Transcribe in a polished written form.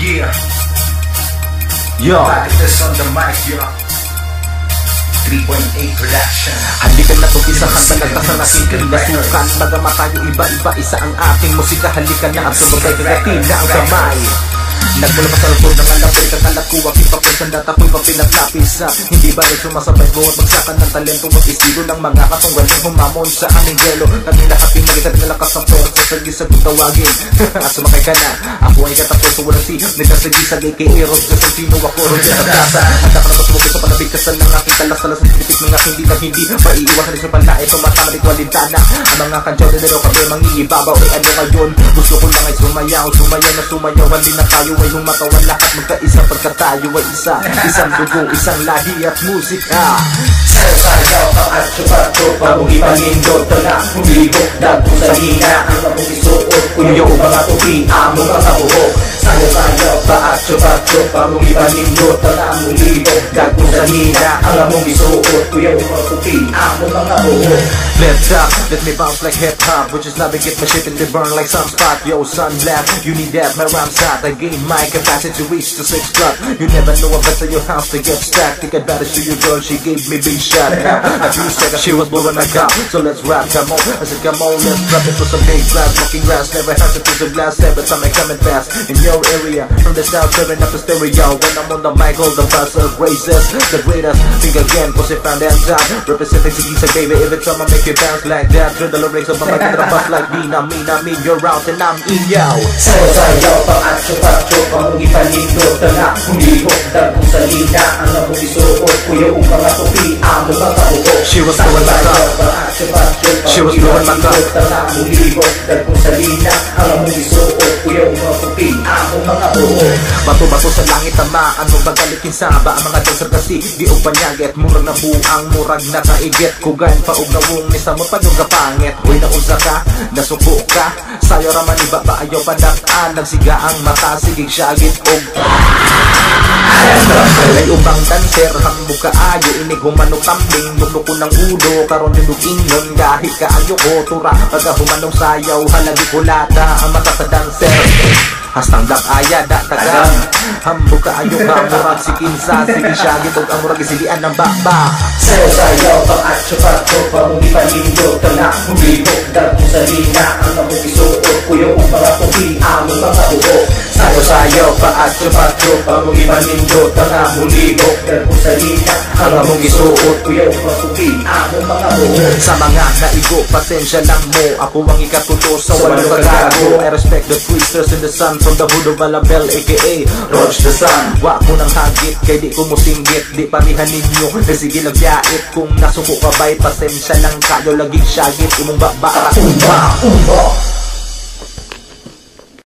Yeah. Yo, Back this on the mic, yo. 3.8 production. halika na tugisahan talaga sa nakikin nasukan. Bagamat tayo iba-iba, isa ang ating musika. Halika na at sumagay kagatin na ang kamay. Nagmula pa sa lupod ng alapay, kakalat ko aking papel, sanda tapoy papinatlapis. Hindi ba rin sumasabay buhat magsakan ng talentong mag-istilo ng mga katunggal ng humamon sa aming gelo. Kami lahat yung magitan na lakas ng pwersa, sagis sa tawagin. At sumakay ka na, ako ay katapos sa walang si nagkasagis a.k.a. Rodgers ang sino ako, Rodgers ang kasa. Handa ka na pasumugod sa panabigkasan ng aking talas-talas ng titik ng aking hindi maiiwasan rin sa pala ito matamalit walintana. Ang mga kantyaw na nero kami mangingibabaw ay ano ngayon. Gusto ko lang ay sumayaw na sumayaw. Hali na tayo ay humatawan lahat magkaisa pagka tayo ay isa. Isang dugo, isang lahi at musika. Sayaw ka at chupato, pagong ipalindot na humibok, dagpo sa hina ang abong isuot, kunyo mga tupi, amo mga buhok. Sayaw ka at chupato, pagong ipalindot na humibok, dagpo sa hina ang abong isuot, kunyo mga tupi, amo mga buhok. Let's up, let me bounce like hip-hop, which is navigate my ship and they burn like some spot. Yo, sun black, you need that, my rhyme's hot. I gain my capacity to reach the 6 o'clock. You never know what's at your house to get stacked. Take advantage to your girl, she gave me big shot. A few seconds, she was blowing my cup. So let's rap, come on. I said, come on, let's rap it for some big glass. Smoking grass, never has to piece of glass. Every time I coming fast in your area. From the south, tearing up the stereo. When I'm on the mic, all the buzzer raises. The greatest, think again, cause it found that job. Representing Sigisa, baby, every time I make you bounce like that. Through the lyrics of my bus like me, you're out and I'm in, yo. Sayaw pa at chupato, pagong ipalindot na humibok, dagpo sa hina ang abong isuot, kunyo mga tupi, amo mga buhok. She was blowing my cup. She was blowing my cup. Bato-bato sa langit tamaan mo bagalikin saba ang mga dancer kasi di og panyaget murag na buang murag na kaigit kugan pa og nawong ni samot pagong kapangit. Uy naunsa ka, nasuko ka sayo ra man iba ba ayaw padak-an nagsiga ang mata sigig syagit og ay ubang dancer hambog ka ayo inig humanong kambing nuklo ko ng ulo karon nindog ingon gahit ka ayo ko tura pagka humanong sayaw halagi kulata ang mata sa dancer hastang dak aya da tagang hambog ka ayo ka murag si kinsa sige syagit og ang murag isilian ng baba. Sayaw pa at chupato, pagong ipalindot na humibok, dagpo sa hina ang abong isuot, kunyo mga tupi, amo mga buhok. Sayaw pa at chupato, pagong ipalindot na humibok, dagpo sa hina ang abong isuot, kunyo mga tupi, amo mga buhok. Sa mga naigo, pasensya lang mo. Ako ang ikatuto sa walang pagkago. I respect the twisters in the sun from the hood of Alabel a.k.a. Roach the Sun. Wa ko ng hagit, kay di ko musinggit. Di parihan ninyo, sige lagyait. Kung nasuko ka ba'y pasensya lang kayo laging syagit. Imong babara Umba, umba